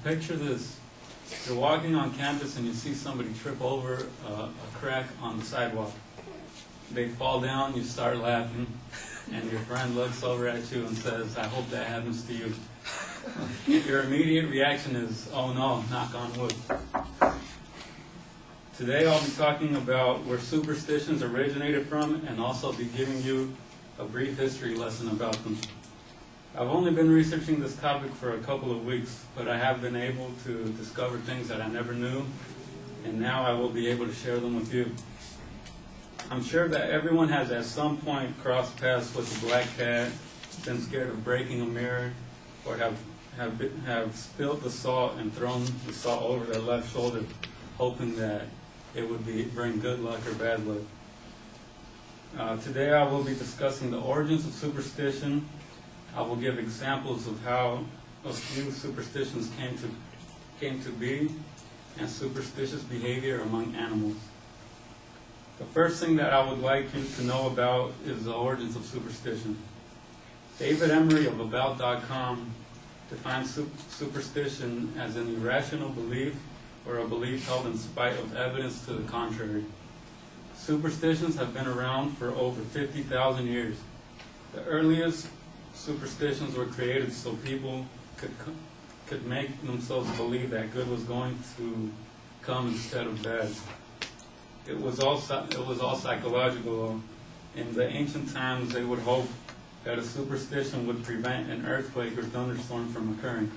Picture this. You're walking on campus and you see somebody trip over a crack on the sidewalk. They fall down, you start laughing, and your friend looks over at you and says, "I hope that happens to you." Your immediate reaction is, "Oh no, knock on wood." Today I'll be talking about where superstitions originated from and also be giving you a brief history lesson about them. I've only been researching this topic for a couple of weeks, but I have been able to discover things that I never knew, and now I will be able to share them with you. I'm sure that everyone has at some point crossed paths with a black cat, been scared of breaking a mirror, or have spilled the salt and thrown the salt over their left shoulder, hoping that it would bring good luck or bad luck. Today I will be discussing the origins of superstition. I will give examples of how a few superstitions came to be, and superstitious behavior among animals. The first thing that I would like you to know about is the origins of superstition. David Emery of About.com defines superstition as an irrational belief or a belief held in spite of evidence to the contrary. Superstitions have been around for over 50,000 years. The earliest superstitions were created so people could make themselves believe that good was going to come instead of bad. It was all psychological. In the ancient times, they would hope that a superstition would prevent an earthquake or thunderstorm from occurring.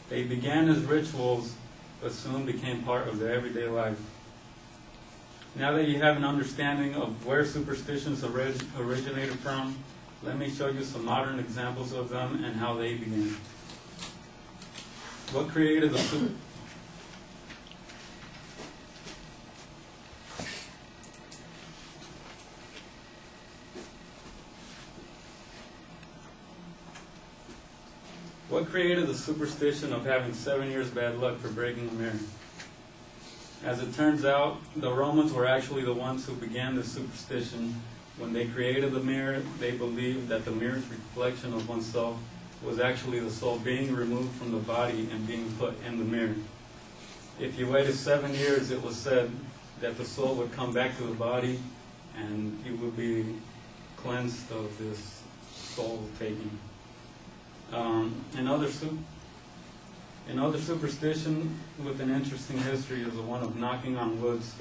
They began as rituals, but soon became part of their everyday life. Now that you have an understanding of where superstitions originated from, let me show you some modern examples of them and how they began. What created the superstition of having 7 years bad luck for breaking a mirror? As it turns out, the Romans were actually the ones who began this superstition. When they created the mirror, they believed that the mirror's reflection of oneself was actually the soul being removed from the body and being put in the mirror. If you waited 7 years, it was said that the soul would come back to the body and you would be cleansed of this soul taking. Another superstition with an interesting history is the one of knocking on woods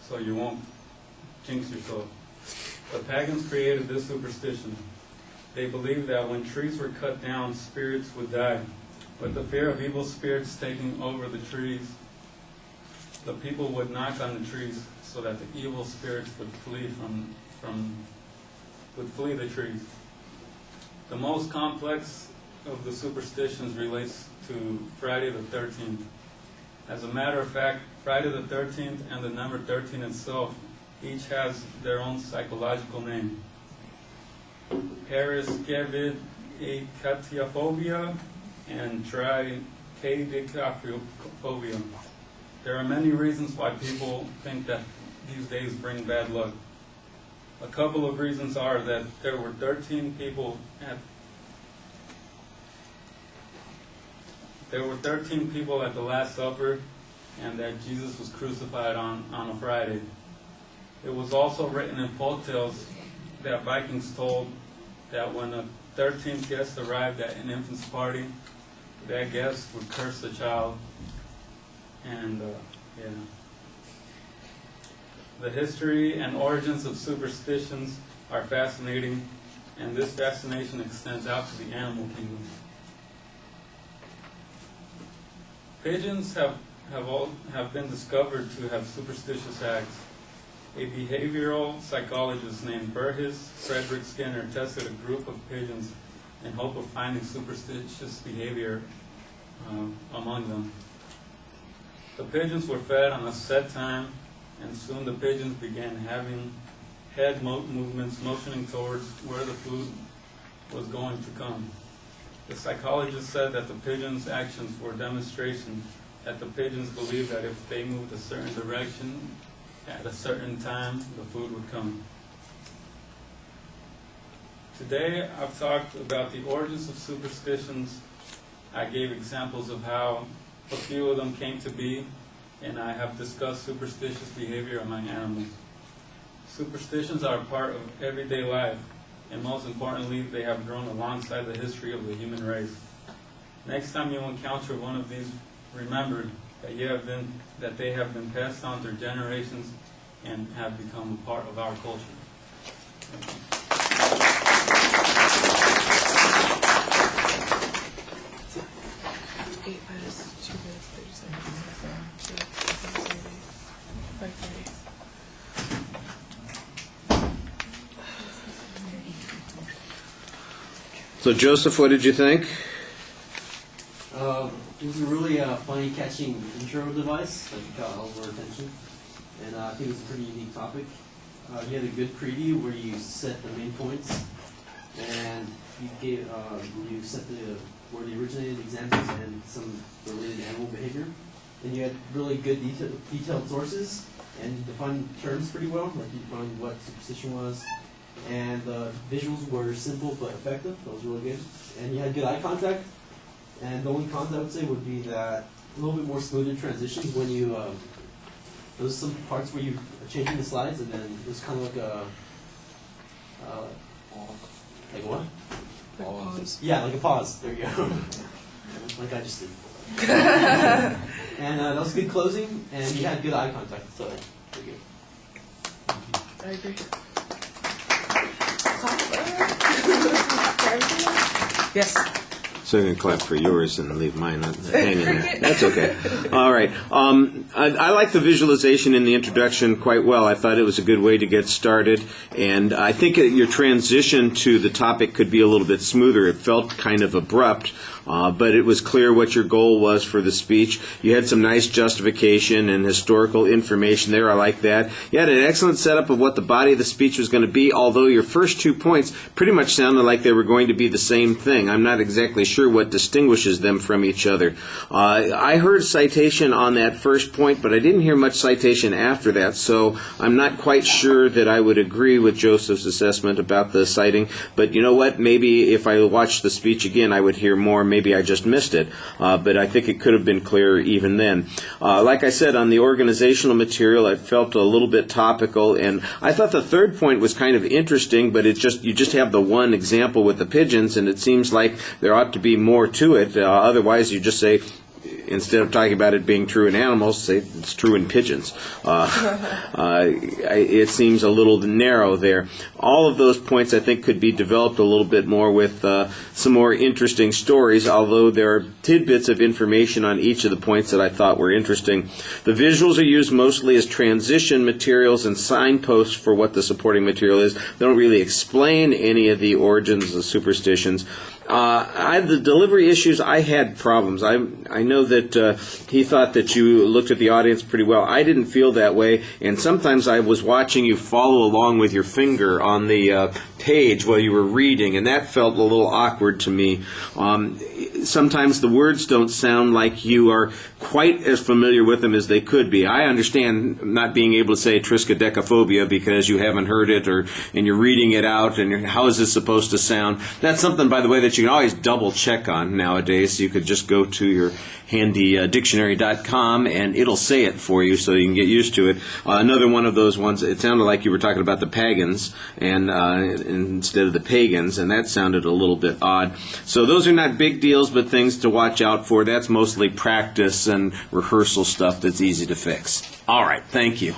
so you won't jinx yourself. The pagans created this superstition. They believed that when trees were cut down, spirits would die. With the fear of evil spirits taking over the trees, the people would knock on the trees so that the evil spirits would flee the trees. The most complex of the superstitions relates to Friday the 13th. As a matter of fact, Friday the 13th and the number 13 itself each has their own psychological name. Paraskevedicaphobia and tricaidekaphobia. There are many reasons why people think that these days bring bad luck. A couple of reasons are that there were 13 people at the Last Supper, and that Jesus was crucified on a Friday. It was also written in folk tales that Vikings told that when a 13th guest arrived at an infant's party, that guest would curse the child. And the history and origins of superstitions are fascinating, and this fascination extends out to the animal kingdom. Pigeons have been discovered to have superstitious acts. A behavioral psychologist named Burgess Frederick Skinner tested a group of pigeons in hope of finding superstitious behavior among them. The pigeons were fed on a set time, and soon the pigeons began having head movements motioning towards where the food was going to come. The psychologist said that the pigeons' actions were a demonstration that the pigeons believed that if they moved a certain direction at a certain time, the food would come. Today, I've talked about the origins of superstitions I gave examples of how a few of them came to be, and I have discussed superstitious behavior among animals. Superstitions are a part of everyday life, and most importantly, they have grown alongside the history of the human race. Next time you encounter one of these, remember that they have been passed on through generations and have become a part of our culture. So Joseph, what did you think? It was a really funny, catching intro device that got all of our attention, and I think it was a pretty unique topic. You had a good preview where you set the main points, and you set where the originated examples and some related animal behavior. And you had really good detailed sources, and you defined terms pretty well, like you defined what superstition was. And the visuals were simple but effective. That was really good. And you had good eye contact. And the only cons I would say would be that a little bit more smoother transitions when you, there was some parts where you were changing the slides, and then it was kind of like a, like what? Like a pause. Yeah, like a pause. There you go. Like I just did. And that was good closing, and you had good eye contact, so pretty good. I agree. Yes. So I'm going to clap for yours and leave mine hanging there. That's okay. All right. I like the visualization in the introduction quite well. I thought it was a good way to get started. And I think your transition to the topic could be a little bit smoother. It felt kind of abrupt, but it was clear what your goal was for the speech. You had some nice justification and historical information there. I like that. You had an excellent setup of what the body of the speech was going to be, although your first 2 points pretty much sounded like they were going to be the same thing. I'm not exactly sure what distinguishes them from each other. I heard citation on that first point, but I didn't hear much citation after that, so I'm not quite sure that I would agree with Joseph's assessment about the citing. But you know what? Maybe if I watched the speech again, I would hear more. Maybe I just missed it. But I think it could have been clearer even then. Like I said, on the organizational material, it felt a little bit topical, and I thought the third point was kind of interesting, but you just have the one example with the pigeons, and it seems like there ought to be more to it. Otherwise, you just say, instead of talking about it being true in animals, say it's true in pigeons. It seems a little narrow there. All of those points, I think, could be developed a little bit more with some more interesting stories, although there are tidbits of information on each of the points that I thought were interesting. The visuals are used mostly as transition materials and signposts for what the supporting material is. They don't really explain any of the origins of superstitions. The delivery issues, I had problems. I know that he thought that you looked at the audience pretty well. I didn't feel that way, and sometimes I was watching you follow along with your finger on the page while you were reading, and that felt a little awkward to me. Sometimes the words don't sound like you are quite as familiar with them as they could be. I understand not being able to say triskaidekaphobia because you haven't heard it, and you're reading it out, and how is this supposed to sound? That's something, by the way, that you can always double check on nowadays. You could just go to your handy dictionary.com and it'll say it for you so you can get used to it. Another one of those ones, it sounded like you were talking about the pagans and instead of the pagans, and that sounded a little bit odd. So those are not big deals, but things to watch out for. That's mostly practice and rehearsal stuff that's easy to fix. All right, thank you.